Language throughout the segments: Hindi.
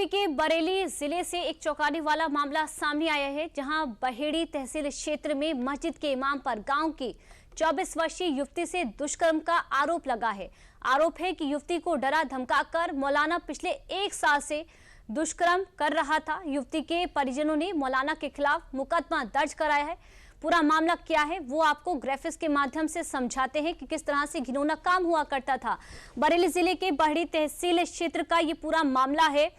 यूपी के बरेली जिले से एक चौंकाने वाला मामला सामने आया है, जहां बहेड़ी तहसील क्षेत्र में मस्जिद के इमाम पर गांव की 24 वर्षीय युवती से दुष्कर्म का आरोप लगा है। आरोप है कि युवती को डरा धमकाकर मौलाना पिछले 1 साल से दुष्कर्म कर रहा था। युवती के परिजनों ने मौलाना के खिलाफ मुकदमा दर्ज कराया है। पूरा मामला क्या है वो आपको ग्राफिक्स के माध्यम से समझाते हैं कि किस तरह से घिनौना काम हुआ करता था। बरेली जिले के बहेड़ी तहसील क्षेत्र का ये पूरा मामला है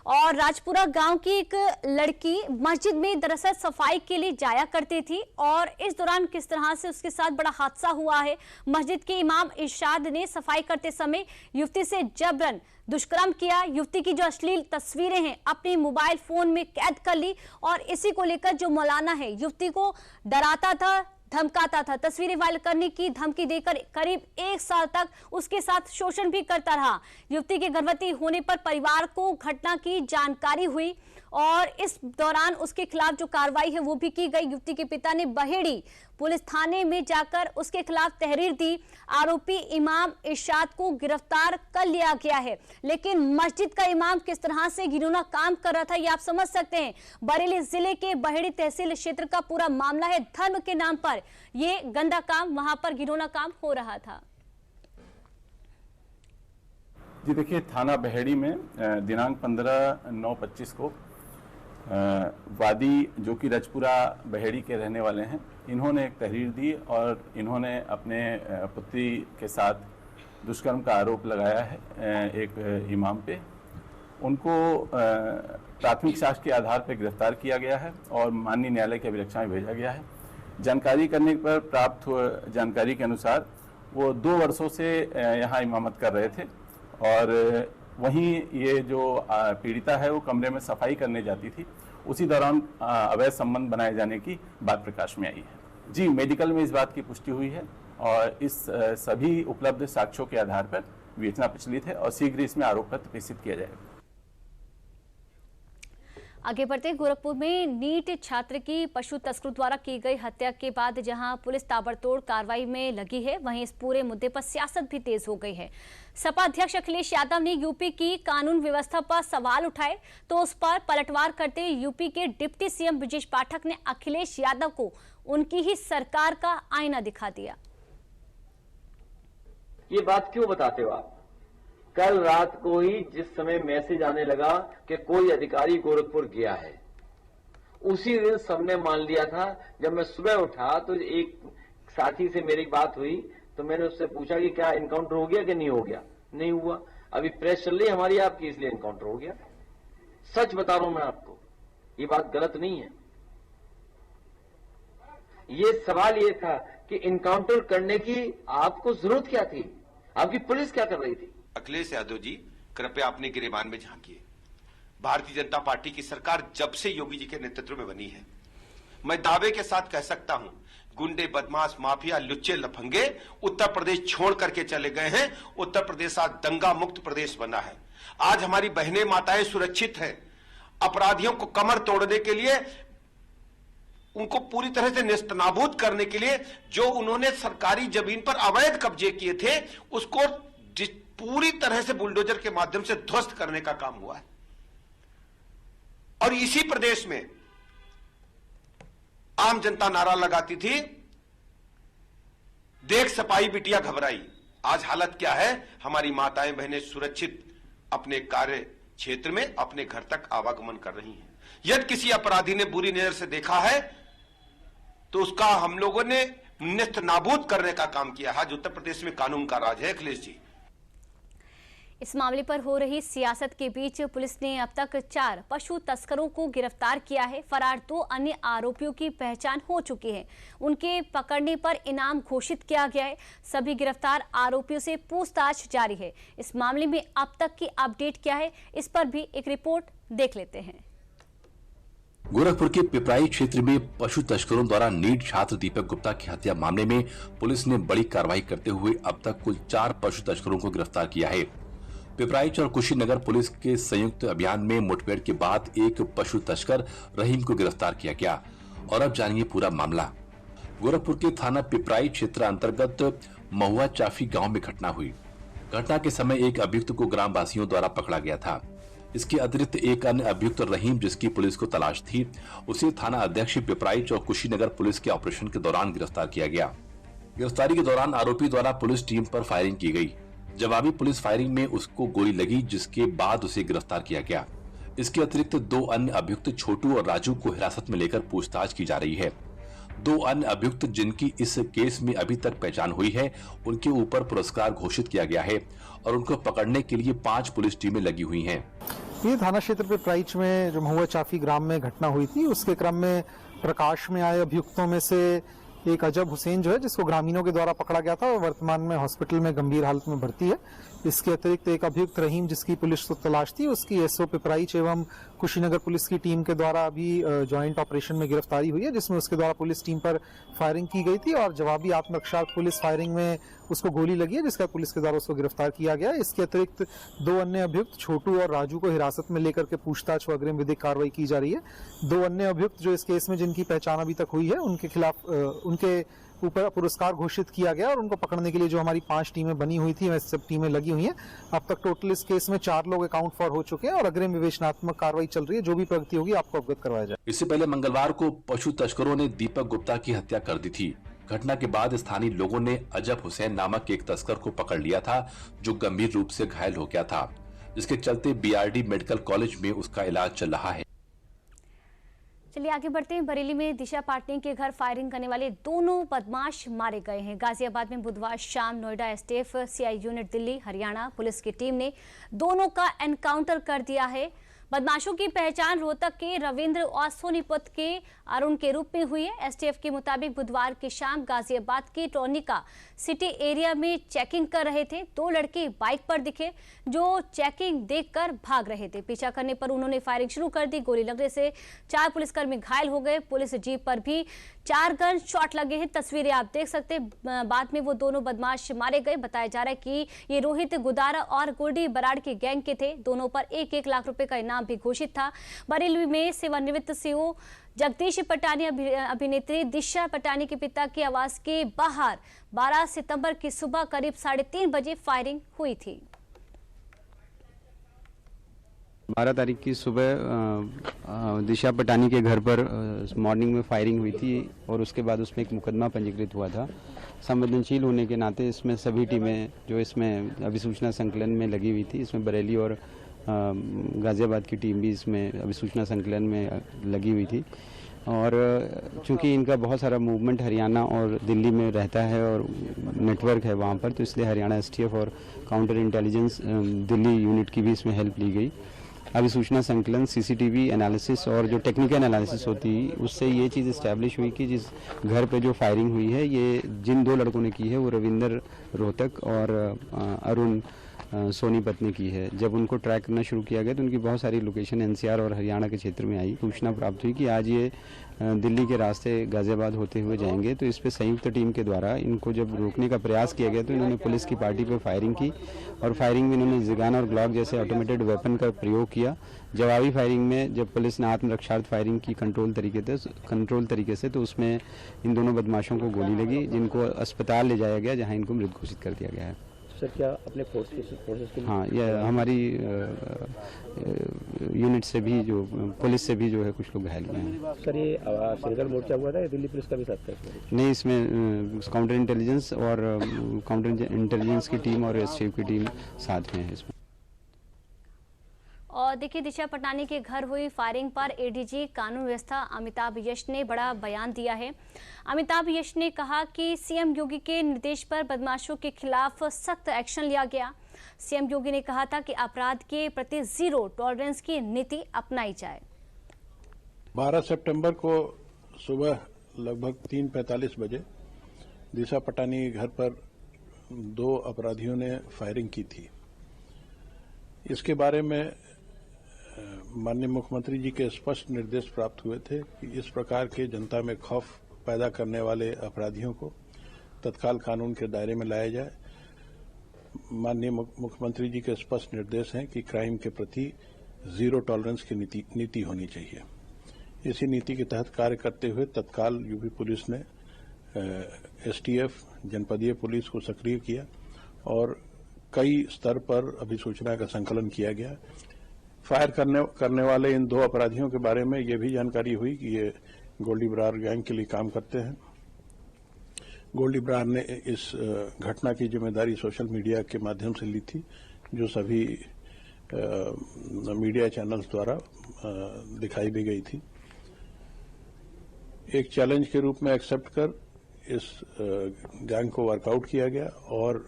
और राजपुरा गांव की एक लड़की मस्जिद में दरअसल सफाई के लिए जाया करती थी और इस दौरान किस तरह से उसके साथ बड़ा हादसा हुआ है। मस्जिद के इमाम इरशाद ने सफाई करते समय युवती से जबरन दुष्कर्म किया। युवती की जो अश्लील तस्वीरें हैं अपने मोबाइल फोन में कैद कर ली और इसी को लेकर जो मौलाना है युवती को डराता था, धमकाता था। तस्वीरें वायरल करने की धमकी देकर करीब 1 साल तक उसके साथ शोषण भी करता रहा। युवती के गर्भवती होने पर परिवार को घटना की जानकारी हुई और इस दौरान उसके खिलाफ जो कार्रवाई है वो भी की गई। युवती के पिता ने बहेड़ी पुलिस थाने में जाकर उसके खिलाफ तहरीर दी। आरोपी इमाम इरशाद को गिरफ्तार कर लिया गया है, लेकिन मस्जिद का इमाम किस तरह से घिनौना काम कर रहा था ये आप समझ सकते हैं। बरेली जिले के बहेड़ी तहसील क्षेत्र का पूरा मामला है। धर्म के नाम पर ये गंदा काम, वहां पर घिनौना काम हो रहा था। जी देखिए, थाना बहेड़ी में दिनांक 15/9/25 को वादी जो कि रजपुरा बहेड़ी के रहने वाले हैं, इन्होंने एक तहरीर दी और इन्होंने अपने पुत्री के साथ दुष्कर्म का आरोप लगाया है एक इमाम पे। उनको प्राथमिक साक्ष्य के आधार पर गिरफ्तार किया गया है और माननीय न्यायालय के अभिरक्षा में भेजा गया है। जानकारी करने पर प्राप्त जानकारी के अनुसार वो 2 वर्षों से यहाँ इमामत कर रहे थे और वहीं ये जो पीड़िता है वो कमरे में सफाई करने जाती थी। उसी दौरान अवैध संबंध बनाए जाने की बात प्रकाश में आई है। जी, मेडिकल में इस बात की पुष्टि हुई है और इस सभी उपलब्ध साक्ष्यों के आधार पर विवेचना प्रचलित है और शीघ्र इसमें आरोप पत्र प्रेषित किया जाएगा। आगे बढ़ते गोरखपुर में नीट छात्र की पशु तस्करों द्वारा की गई हत्या के बाद जहां पुलिस ताबड़तोड़ कार्रवाई में लगी है, वहीं इस पूरे मुद्दे पर सियासत भी तेज हो गई है। सपा अध्यक्ष अखिलेश यादव ने यूपी की कानून व्यवस्था पर सवाल उठाए तो उस पर पलटवार करते हुए यूपी के डिप्टी सीएम ब्रजेश पाठक ने अखिलेश यादव को उनकी ही सरकार का आईना दिखा दिया। ये बात क्यों बताते हो आप? कल रात को ही जिस समय मैसेज आने लगा कि कोई अधिकारी गोरखपुर गया है, उसी दिन सबने मान लिया था। जब मैं सुबह उठा तो एक साथी से मेरी बात हुई तो मैंने उससे पूछा कि क्या एनकाउंटर हो गया कि नहीं हो गया। नहीं हुआ। अभी प्रेस चल रही हमारी आपकी, इसलिए एनकाउंटर हो गया। सच बता रहा हूं मैं आपको, ये बात गलत नहीं है। ये सवाल ये था कि एनकाउंटर करने की आपको जरूरत क्या थी? आपकी पुलिस क्या कर रही थी? अखिलेश यादव जी, कृपया अपने गिरेबान में झांकिए। भारतीय जनता पार्टी की सरकार जब से योगी जी के नेतृत्व में बनी है, मैं दावे के साथ कह सकता हूं, गुंडे, बदमाश, माफिया, लुच्चे, लफंगे उत्तर प्रदेश छोड़ करके चले गए हैं। उत्तर प्रदेश आज दंगा मुक्त प्रदेश बना है। आज हमारी बहनें, माताएं सुरक्षित हैं। अपराधियों को कमर तोड़ने के लिए, उनको पूरी तरह से नेस्तनाबूद करने के लिए जो उन्होंने सरकारी जमीन पर अवैध कब्जे किए थे, उसको पूरी तरह से बुलडोजर के माध्यम से ध्वस्त करने का काम हुआ है। और इसी प्रदेश में आम जनता नारा लगाती थी, देख सपाई बिटिया घबराई। आज हालत क्या है? हमारी माताएं बहनें सुरक्षित अपने कार्य क्षेत्र में अपने घर तक आवागमन कर रही हैं। यदि किसी अपराधी ने बुरी नजर से देखा है तो उसका हम लोगों ने नेस्त नाबूद करने का काम किया है। आज उत्तर प्रदेश में कानून का राज है। अखिलेश जी, इस मामले पर हो रही सियासत के बीच पुलिस ने अब तक 4 पशु तस्करों को गिरफ्तार किया है। फरार 2 अन्य आरोपियों की पहचान हो चुकी है। उनके पकड़ने पर इनाम घोषित किया गया है। सभी गिरफ्तार आरोपियों से पूछताछ जारी है। इस मामले में अब तक की अपडेट क्या है, इस पर भी एक रिपोर्ट देख लेते हैं। गोरखपुर के पिपराई क्षेत्र में पशु तस्करों द्वारा नीट छात्र दीपक गुप्ता की हत्या मामले में पुलिस ने बड़ी कार्रवाई करते हुए अब तक कुल 4 पशु तस्करों को गिरफ्तार किया है। पिपराइच और कुशीनगर पुलिस के संयुक्त अभियान में मुठभेड़ के बाद एक पशु तस्कर रहीम को गिरफ्तार किया गया। और अब जानिए पूरा मामला। गोरखपुर के थाना पिपराई क्षेत्र अंतर्गत महुआ चाफी गांव में घटना हुई। घटना के समय एक अभियुक्त को ग्रामवासियों द्वारा पकड़ा गया था। इसके अतिरिक्त एक अन्य अभियुक्त रहीम, जिसकी पुलिस को तलाश थी, उसे थाना अध्यक्ष पिपराइच और कुशीनगर पुलिस के ऑपरेशन के दौरान गिरफ्तार किया गया। गिरफ्तारी के दौरान आरोपी द्वारा पुलिस टीम पर फायरिंग की गई। जवाबी पुलिस फायरिंग में उसको गोली लगी, जिसके बाद उसे गिरफ्तार किया गया। इसके अतिरिक्त 2 अन्य अभियुक्त छोटू और राजू को हिरासत में लेकर पूछताछ की जा रही है। 2 अन्य अभियुक्त जिनकी इस केस में अभी तक पहचान हुई है, उनके ऊपर पुरस्कार घोषित किया गया है और उनको पकड़ने के लिए 5 पुलिस टीमें लगी हुई हैं। ये थाना क्षेत्र पिपराइच में जो महुआ चाफी ग्राम में घटना हुई थी, उसके क्रम में प्रकाश में आए अभियुक्तों में से एक अजब हुसैन जो है, जिसको ग्रामीणों के द्वारा पकड़ा गया था और वर्तमान में हॉस्पिटल में गंभीर हालत में भर्ती है। इसके अतिरिक्त एक अभियुक्त रहीम, जिसकी पुलिस को तलाश थी, उसकी एसओ पिपराइच एवं कुशीनगर पुलिस की टीम के द्वारा अभी ज्वाइंट ऑपरेशन में गिरफ्तारी हुई है, जिसमें उसके द्वारा पुलिस टीम पर फायरिंग की गई थी और जवाबी आत्मरक्षा पुलिस फायरिंग में उसको गोली लगी है, जिसका पुलिस के द्वारा उसको गिरफ्तार किया गया है। इसके अतिरिक्त 2 अन्य अभियुक्त छोटू और राजू को हिरासत में लेकर के पूछताछ व अग्रिम विधिक कार्रवाई की जा रही है। 2 अन्य अभियुक्त जो इस केस में जिनकी पहचान अभी तक हुई है, उनके खिलाफ उनके ऊपर पुरस्कार घोषित किया गया और उनको पकड़ने के लिए जो हमारी 5 टीमें बनी हुई थी, वैसे सब टीमें लगी हुई हैं। अब तक टोटल इस केस में 4 लोग अकाउंट फॉर हो चुके हैं और अग्रिम विवेचनात्मक कार्रवाई चल रही है। जो भी प्रगति होगी आपको अवगत करवाया जाए। इससे पहले मंगलवार को पशु तस्करों ने दीपक गुप्ता की हत्या कर दी थी। घटना के बाद स्थानीय लोगों ने अजब हुसैन नामक एक तस्कर को पकड़ लिया था, जो गंभीर रूप से घायल हो गया था, जिसके चलते बीआरडी मेडिकल कॉलेज में उसका इलाज चल रहा है। चलिए आगे बढ़ते हैं। बरेली में दिशा पाटनी के घर फायरिंग करने वाले दोनों बदमाश मारे गए हैं। गाजियाबाद में बुधवार शाम Noida STF, CI unit Delhi, Haryana police की टीम ने दोनों का एनकाउंटर कर दिया है। बदमाशों की पहचान रोहतक के रविंद्र और सोनीपत के अरुण के रूप में हुई है। एसटीएफ के मुताबिक बुधवार की शाम गाजियाबाद की टोनिका सिटी एरिया में चेकिंग कर रहे थे। 2 लड़के बाइक पर दिखे जो चेकिंग देखकर भाग रहे थे। पीछा करने पर उन्होंने फायरिंग शुरू कर दी। गोली लगने से 4 पुलिसकर्मी घायल हो गए। पुलिस जीप पर भी 4 गन शॉट लगे हैं। तस्वीरें आप देख सकते हैं। बाद में वो दोनों बदमाश मारे गए। बताया जा रहा है कि ये रोहित गुदारा और गुरडी बराड़ के गैंग के थे। दोनों पर 1-1 लाख रुपए का इनाम भी घोषित था। बरेली में सेवानिवृत्त सीओ जगदीश पटानी अभिनेत्री दिशा पटानी के पिता के आवास के बाहर 12 सितंबर की सुबह करीब 3:30 बजे फायरिंग हुई थी। 12 तारीख की सुबह दिशा पटानी के घर पर मॉर्निंग में फायरिंग हुई थी और उसके बाद उसमें एक मुकदमा पंजीकृत हुआ था। संवेदनशील होने के नाते इसमें सभी टीमें जो इसमें अभिसूचना संकलन में लगी हुई थी, इसमें बरेली और गाजियाबाद की टीम भी इसमें अभिसूचना संकलन में लगी हुई थी। और चूंकि इनका बहुत सारा मूवमेंट हरियाणा और दिल्ली में रहता है और नेटवर्क है वहाँ पर, तो इसलिए हरियाणा एसटीएफ और काउंटर इंटेलिजेंस दिल्ली यूनिट की भी इसमें हेल्प ली गई। अभिसूचना संकलन, सीसीटीवी एनालिसिस और जो टेक्निकल एनालिसिस होती है, उससे ये चीज़ इस्टेब्लिश हुई कि जिस घर पे जो फायरिंग हुई है, ये जिन 2 लड़कों ने की है वो रविंदर रोहतक और अरुण सोनीपत ने की है। जब उनको ट्रैक करना शुरू किया गया तो उनकी बहुत सारी लोकेशन एनसीआर और हरियाणा के क्षेत्र में आई। सूचना प्राप्त हुई कि आज ये दिल्ली के रास्ते गाजियाबाद होते हुए जाएंगे, तो इस पे संयुक्त टीम के द्वारा इनको जब रोकने का प्रयास किया गया तो इन्होंने पुलिस की पार्टी पर फायरिंग की और फायरिंग में इन्होंने जिगान और ग्लॉक जैसे ऑटोमेटेड वेपन का प्रयोग किया। जवाबी फायरिंग में जब पुलिस ने आत्मरक्षार्थ फायरिंग की कंट्रोल तरीके से, तो उसमें इन दोनों बदमाशों को गोली लगी, जिनको अस्पताल ले जाया गया, जहाँ इनको मृत घोषित कर दिया गया है। सर, क्या अपने फोर्सेस के लिए? हाँ, यह हमारी यूनिट से भी, जो पुलिस से भी जो है कुछ लोग घायल हुए हैं। सर, ये सिंगल मोर्चा हुआ था या दिल्ली पुलिस का भी साथ था? नहीं, इसमें काउंटर इंटेलिजेंस और काउंटर इंटेलिजेंस की टीम और एसटीएफ की टीम साथ में है इसमें। और देखिए, दिशा पटानी के घर हुई फायरिंग पर एडीजी कानून व्यवस्था अमिताभ यश ने बड़ा बयान दिया है। अमिताभ यश ने कहा कि सीएम योगी के निर्देश पर बदमाशों के खिलाफ सख्त एक्शन लिया गया। सीएम योगी ने कहा था कि अपराध के प्रति 0 टॉलरेंस की नीति अपनाई जाए। 12 सितंबर को सुबह लगभग 3:45 बजे दिशा पटानी के घर पर 2 अपराधियों ने फायरिंग की थी। इसके बारे में माननीय मुख्यमंत्री जी के स्पष्ट निर्देश प्राप्त हुए थे कि इस प्रकार के जनता में खौफ पैदा करने वाले अपराधियों को तत्काल कानून के दायरे में लाया जाए। माननीय मुख्यमंत्री जी के स्पष्ट निर्देश हैं कि क्राइम के प्रति 0 टॉलरेंस की नीति होनी चाहिए। इसी नीति के तहत कार्य करते हुए तत्काल यूपी पुलिस ने एसटीएफ, जनपदीय पुलिस को सक्रिय किया और कई स्तर पर अभिसूचना का संकलन किया गया। फायर करने वाले इन 2 अपराधियों के बारे में ये भी जानकारी हुई कि ये गोल्डी बरार गैंग के लिए काम करते हैं। गोल्डी बरार ने इस घटना की जिम्मेदारी सोशल मीडिया के माध्यम से ली थी, जो सभी मीडिया चैनल्स द्वारा दिखाई भी गई थी। एक चैलेंज के रूप में एक्सेप्ट कर इस गैंग को वर्कआउट किया गया और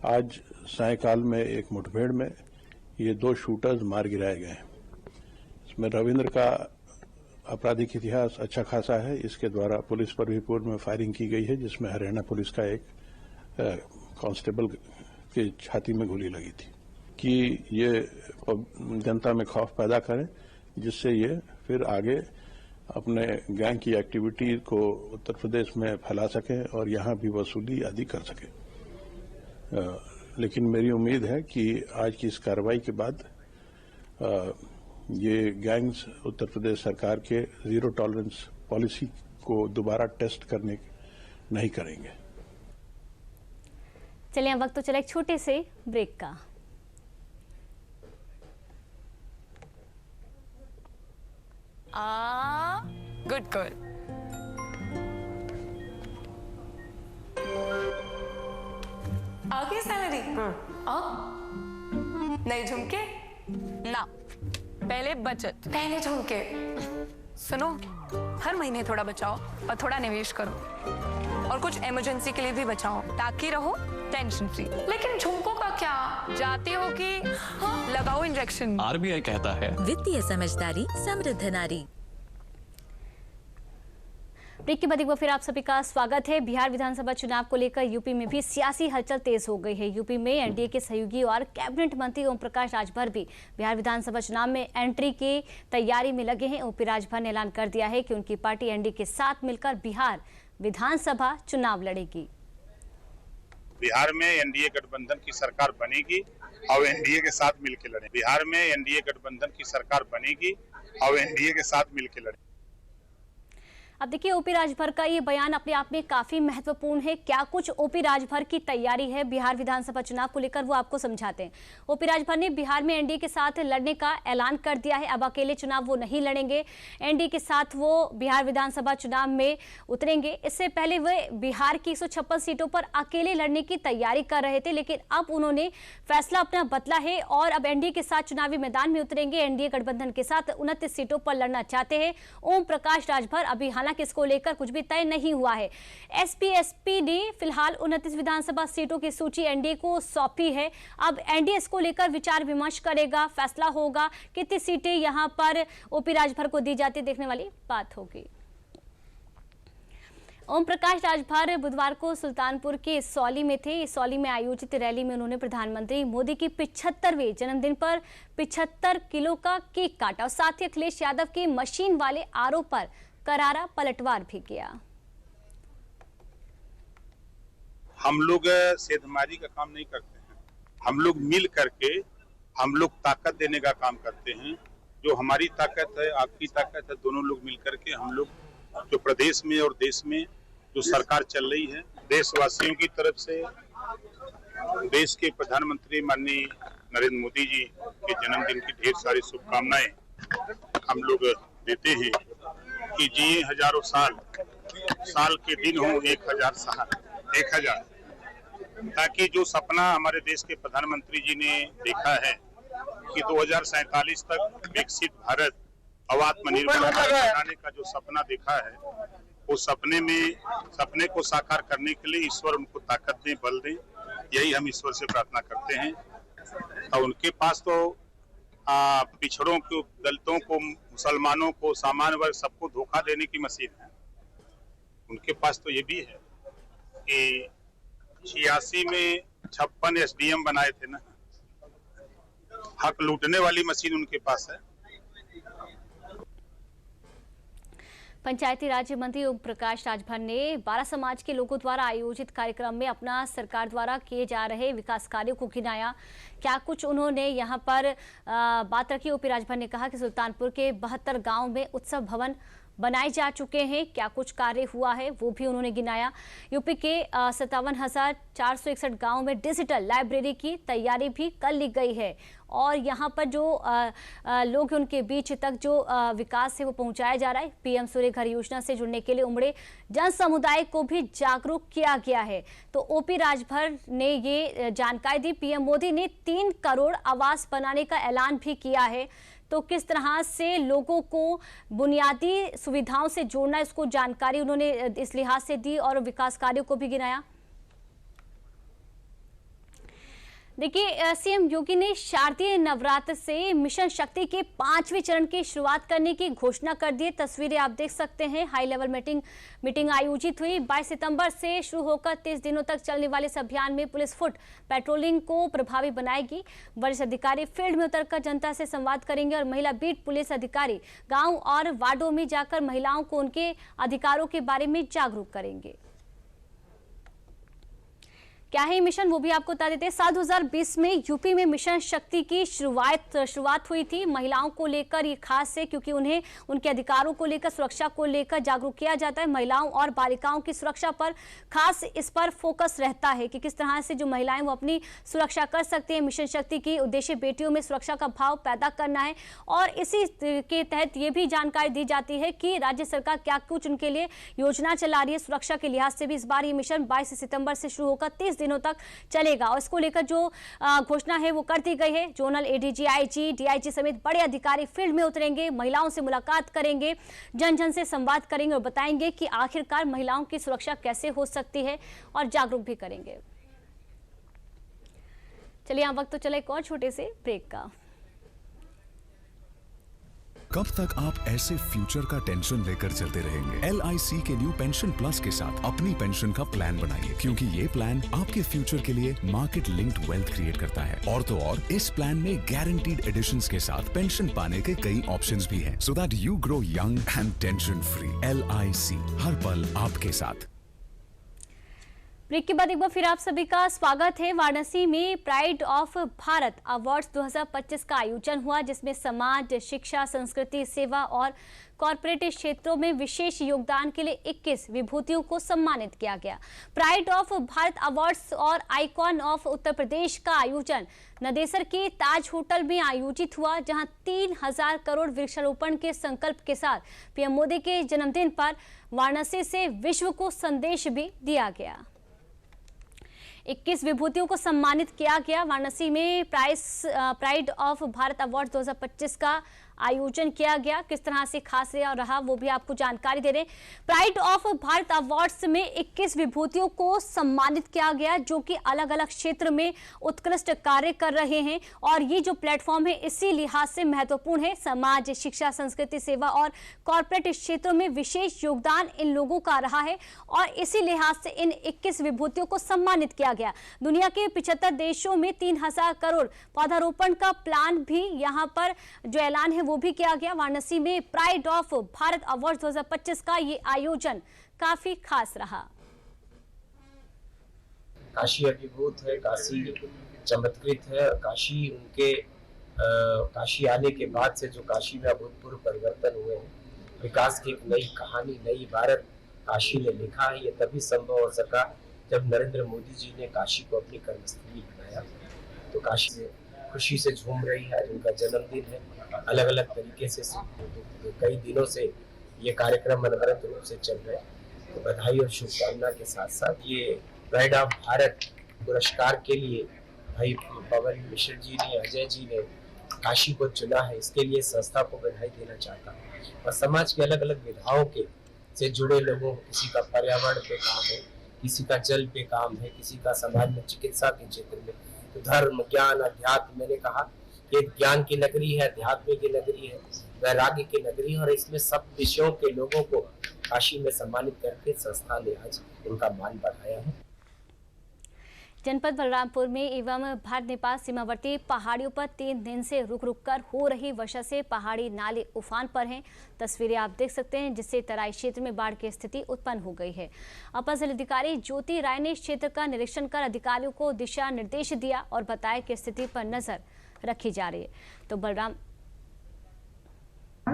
आज सायंकाल में एक मुठभेड़ में ये 2 शूटर्स मार गिराए गए। इसमें रविंद्र का आपराधिक इतिहास अच्छा खासा है। इसके द्वारा पुलिस पर भी पूर्व में फायरिंग की गई है, जिसमें हरियाणा पुलिस का एक कांस्टेबल की छाती में गोली लगी थी कि ये जनता में खौफ पैदा करें, जिससे ये फिर आगे अपने गैंग की एक्टिविटी को उत्तर प्रदेश में फैला सकें और यहाँ भी वसूली आदि कर सकें। लेकिन मेरी उम्मीद है कि आज की इस कार्रवाई के बाद ये गैंग्स उत्तर प्रदेश सरकार के जीरो टॉलरेंस पॉलिसी को दोबारा टेस्ट करने नहीं करेंगे। चलिए अब वक्त तो चला एक छोटे से ब्रेक का। Good girl. आगे सैलरी नहीं झुमके ना, पहले बचत, पहले झुमके। सुनो, हर महीने थोड़ा बचाओ और थोड़ा निवेश करो और कुछ इमरजेंसी के लिए भी बचाओ ताकि रहो टेंशन फ्री। लेकिन झुमकों का क्या, जाती हो कि लगाओ इंजेक्शन। आरबीआई कहता है वित्तीय समझदारी समृद्ध नारी। ब्रेक के बाद एक बार फिर आप सभी का स्वागत है। बिहार विधानसभा चुनाव को लेकर यूपी में भी सियासी हलचल तेज हो गई है। यूपी में एनडीए के सहयोगी और कैबिनेट मंत्री ओम प्रकाश राजभर भी बिहार विधानसभा चुनाव में एंट्री की तैयारी में लगे हैं। ओपी राजभर ने ऐलान कर दिया है कि उनकी पार्टी एनडीए के साथ मिलकर बिहार विधानसभा चुनाव लड़ेगी। बिहार में एनडीए गठबंधन की सरकार बनेगी और एनडीए के साथ मिलकर लड़ेगी। बिहार में एनडीए गठबंधन की सरकार बनेगी और एनडीए के साथ मिलकर लड़ेगी। अब देखिए, ओपी राजभर का ये बयान अपने आप में काफी महत्वपूर्ण है। क्या कुछ ओपी राजभर की तैयारी है बिहार विधानसभा चुनाव को लेकर, वो आपको समझाते हैं। ओपी राजभर ने बिहार में एनडीए के साथ लड़ने का ऐलान कर दिया है। अब अकेले चुनाव वो नहीं लड़ेंगे, एनडीए के साथ वो बिहार विधानसभा चुनाव में उतरेंगे। इससे पहले वे बिहार की 156 सीटों पर अकेले लड़ने की तैयारी कर रहे थे, लेकिन अब उन्होंने फैसला अपना बदला है और अब एनडीए के साथ चुनावी मैदान में उतरेंगे। एनडीए गठबंधन के साथ 29 सीटों पर लड़ना चाहते हैं ओम प्रकाश राजभर। अभी हालांकि इसको लेकर कुछ भी तय नहीं हुआ है। एसपी ने फिलहाल 29 विधानसभा सीटों की सूची एनडीए को सौंपी है। अब एनडीए इसको लेकर विचार विमर्श करेगा, फैसला होगा कितनी सीटें यहां पर ओपी राजभर को दी जाती, देखने वाली बात होगी। ओम प्रकाश राजभर बुधवार को सुल्तानपुर के इसौली में थे। इसौली में आयोजित रैली में उन्होंने प्रधानमंत्री मोदी की 75वें जन्मदिन पर 75 किलो का केक काटा और साथ ही अखिलेश यादव के मशीन वाले आरोप पर करारा पलटवार भी किया। हम लोग सेधमारी का काम नहीं करते हैं, हम लोग मिल करके हम लोग ताकत देने का काम करते हैं। जो हमारी ताकत है, आपकी ताकत है, दोनों लोग मिल करके हम लोग जो प्रदेश में और देश में जो सरकार चल रही है, देशवासियों की तरफ से देश के प्रधानमंत्री माननीय नरेंद्र मोदी जी के जन्मदिन की ढेर सारी शुभकामनाएं हम लोग देते हैं कि जिए हजारों साल, साल के दिन हो 1000 साल, 1000, ताकि जो सपना हमारे देश के प्रधानमंत्री जी ने देखा है कि 2047 तक विकसित भारत और आत्मनिर्भर भारत बनाने का जो सपना देखा है, वो सपने को साकार करने के लिए ईश्वर उनको ताकत दें, बल दें। यही हम ईश्वर से प्रार्थना करते हैं। और उनके पास तो पिछड़ों को, दलितों को, मुसलमानों को, सामान्य वर्ग सबको धोखा देने की मशीन है। उनके पास तो ये भी है कि 86 में 56 एसडीएम बनाए थे ना, हक लूटने वाली मशीन उनके पास है। पंचायती राज्य मंत्री ओम प्रकाश राजभर ने 12 समाज के लोगों द्वारा आयोजित कार्यक्रम में अपना सरकार द्वारा किए जा रहे विकास कार्यों को गिनाया। क्या कुछ उन्होंने यहां पर बात रखी। ओपी राजभर ने कहा कि सुल्तानपुर के 72 गांव में उत्सव भवन बनाए जा चुके हैं, क्या कुछ कार्य हुआ है वो भी उन्होंने गिनाया। यूपी के 57,461 गाँव में डिजिटल लाइब्रेरी की तैयारी भी कर ली गई है और यहाँ पर जो लोग हैं उनके बीच तक जो विकास है वो पहुँचाया जा रहा है। पीएम सूर्य घर योजना से जुड़ने के लिए उमड़े जन समुदाय को भी जागरूक किया गया है। तो ओपी राजभर ने ये जानकारी दी। पीएम मोदी ने 3 करोड़ आवास बनाने का ऐलान भी किया है। तो किस तरह से लोगों को बुनियादी सुविधाओं से जोड़ना, इसको जानकारी उन्होंने इस लिहाज से दी और विकास कार्यों को भी गिनाया। देखिए, सीएम योगी ने शारदीय नवरात्र से मिशन शक्ति के 5वें चरण की शुरुआत करने की घोषणा कर दी। तस्वीरें आप देख सकते हैं। हाई लेवल मीटिंग आयोजित हुई। 22 सितंबर से शुरू होकर 30 दिनों तक चलने वाले इस अभियान में पुलिस फुट पेट्रोलिंग को प्रभावी बनाएगी। वरिष्ठ अधिकारी फील्ड में उतरकर जनता से संवाद करेंगे और महिला बीट पुलिस अधिकारी गाँव और वार्डों में जाकर महिलाओं को उनके अधिकारों के बारे में जागरूक करेंगे। क्या है मिशन वो भी आपको बता देते हैं। साल 2020 में यूपी में मिशन शक्ति की शुरुआत हुई थी। महिलाओं को लेकर ये खास है क्योंकि उन्हें उनके अधिकारों को लेकर, सुरक्षा को लेकर जागरूक किया जाता है। महिलाओं और बालिकाओं की सुरक्षा पर खास इस पर फोकस रहता है कि किस तरह से जो महिलाएं वो अपनी सुरक्षा कर सकती हैं। मिशन शक्ति की उद्देश्य बेटियों में सुरक्षा का भाव पैदा करना है और इसी के तहत ये भी जानकारी दी जाती है कि राज्य सरकार क्या कुछ उनके लिए योजना चला रही है। सुरक्षा के लिहाज से भी इस बार ये मिशन 22 सितंबर से शुरू होकर 30 दिनों तक चलेगा और इसको लेकर जो घोषणा है वो कर दी गई है। जोनल एडीजी, आईजी, डीआईजी समेत बड़े अधिकारी फील्ड में उतरेंगे, महिलाओं से मुलाकात करेंगे, जन जन से संवाद करेंगे और बताएंगे कि आखिरकार महिलाओं की सुरक्षा कैसे हो सकती है और जागरूक भी करेंगे। चलिए, यहाँ वक्त तो चला एक और छोटे से ब्रेक का। कब तक आप ऐसे फ्यूचर का टेंशन लेकर चलते रहेंगे? LIC के न्यू पेंशन प्लस के साथ अपनी पेंशन का प्लान बनाइए, क्योंकि ये प्लान आपके फ्यूचर के लिए मार्केट लिंक्ड वेल्थ क्रिएट करता है। और तो और इस प्लान में गारंटीड एडिशंस के साथ पेंशन पाने के कई ऑप्शंस भी हैं, so that you grow young and tension free. LIC, हर पल आपके साथ। ब्रेक के बाद एक बार फिर आप सभी का स्वागत है। वाराणसी में प्राइड ऑफ भारत अवार्ड्स 2025 का आयोजन हुआ, जिसमें समाज, शिक्षा, संस्कृति, सेवा और कॉर्पोरेट क्षेत्रों में विशेष योगदान के लिए 21 विभूतियों को सम्मानित किया गया। प्राइड ऑफ भारत अवार्ड्स और आइकॉन ऑफ उत्तर प्रदेश का आयोजन नदेसर के ताज होटल में आयोजित हुआ, जहां 3000 करोड़ वृक्षारोपण के संकल्प के साथ पीएम मोदी के जन्मदिन पर वाराणसी से विश्व को संदेश भी दिया गया। 21 विभूतियों को सम्मानित किया गया। वाराणसी में प्राइड ऑफ भारत अवार्ड 2025 का आयोजन किया गया। किस तरह से खास रहा वो भी आपको जानकारी दे रहे हैं। प्राइड ऑफ भारत अवार्ड्स में 21 विभूतियों को सम्मानित किया गया, जो कि अलग अलग क्षेत्र में उत्कृष्ट कार्य कर रहे हैं और ये जो प्लेटफॉर्म है इसी लिहाज से महत्वपूर्ण है। समाज, शिक्षा, संस्कृति, सेवा और कॉर्पोरेट क्षेत्रों में विशेष योगदान इन लोगों का रहा है और इसी लिहाज से इन 21 विभूतियों को सम्मानित किया गया। दुनिया के 75 देशों में 3000 करोड़ पौधारोपण का प्लान भी यहाँ पर जो ऐलान है वो भी किया गया। वाराणसी में प्राइड ऑफ भारत अवार्ड 2025 का ये आयोजन काफी खास रहा। काशी अभिभूत है, काशी चमत्कृत है और काशी उनके काशी आने के बाद से जो काशी में अभूतपूर्व परिवर्तन हुए हैं, विकास की एक नई कहानी, नई इबारत काशी ने लिखा है। ये तभी संभव हो सका जब नरेंद्र मोदी जी ने काशी को अपनी कर्मस्थली बनाया। तो काशी से खुशी से झूम रही है। उनका जन्मदिन है, अलग अलग तरीके से कई दिनों से ये कार्यक्रम अनवरत रूप से चल रहे हैं। तो बधाई और शुभकामना के साथ साथ ये प्राइड ऑफ भारत पुरस्कार के लिए भाई पवन मिश्र जी ने, अजय जी ने काशी को चुना है। इसके लिए संस्था को बधाई देना चाहता हूँ। और समाज के अलग अलग विधाओं के से जुड़े लोगों, किसी का पर्यावरण पे काम है, किसी का जल पे काम है, किसी का समाज में चिकित्सा के क्षेत्र में, तो धर्म, ज्ञान, अध्यात्म, मैंने कहा ये ज्ञान की नगरी है, अध्यात्म की नगरी है, वैराग्य की नगरी है और इसमें सब विषयों के लोगों को काशी में सम्मानित करके संस्था ने आज उनका मान बढ़ाया है। जनपद बलरामपुर में एवं भारत नेपाल सीमावर्ती पहाड़ियों पर 3 दिन से रुक रुक कर हो रही वर्षा से पहाड़ी नाले उफान पर हैं। तस्वीरें आप देख सकते हैं, जिससे तराई क्षेत्र में बाढ़ की स्थिति उत्पन्न हो गई है। अपर जिलाधिकारी ज्योति राय ने क्षेत्र का निरीक्षण कर अधिकारियों को दिशा निर्देश दिया और बताया कि स्थिति पर नजर रखी जा रही है। तो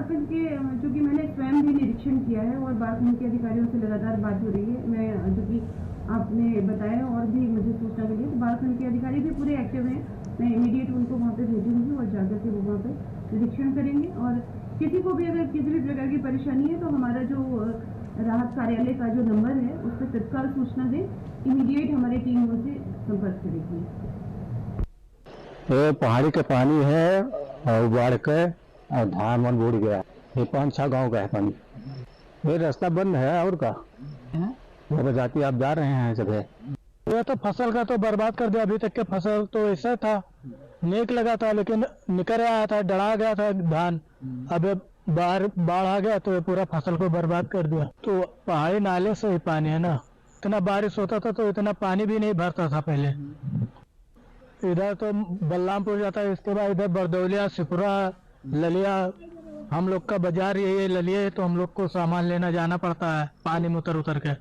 बाराखंड के चूँकि मैंने स्वयं भी निरीक्षण किया है और बाराखंड के अधिकारियों से लगातार बात हो रही है, मैं चूँकि आपने बताया और भी मुझे सूचना मिली तो बाराखंड के अधिकारी भी पूरे एक्टिव हैं। मैं इमीडिएट उनको वहाँ पे भेजूंगी और जाकर के वो वहाँ पे निरीक्षण करेंगे और किसी को भी अगर किसी भी प्रकार की परेशानी है तो हमारा जो राहत कार्यालय का जो नंबर है उस पर तत्काल सूचना दें, इमीडिएट हमारी टीम उनसे संपर्क करेगी। ये पहाड़ी के पानी है और बाढ़ के और धान मन बूढ़ गया, ये 5-6 गांव का है पानी। ये रास्ता बंद है और का वो जाती आप जा रहे हैं जगह। ये तो फसल का तो बर्बाद कर दिया। अभी तक के फसल तो ऐसा था, नेक लगा था लेकिन निकल आया था, डरा गया था धान। अब बाढ़ आ गया तो ये पूरा फसल को बर्बाद कर दिया। तो पहाड़ी नाले से ही पानी है ना, इतना बारिश होता था तो इतना पानी भी नहीं भरता था पहले। इधर तो बलरामपुर जाता है, इसके बाद इधर बरदौलिया, सिपुरा, ललिया, हम लोग का बाजार ये ललिया है तो हम लोग को सामान लेना जाना पड़ता है पानी में उतर के।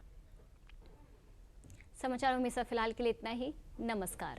समाचारों में फिलहाल के लिए इतना ही। नमस्कार।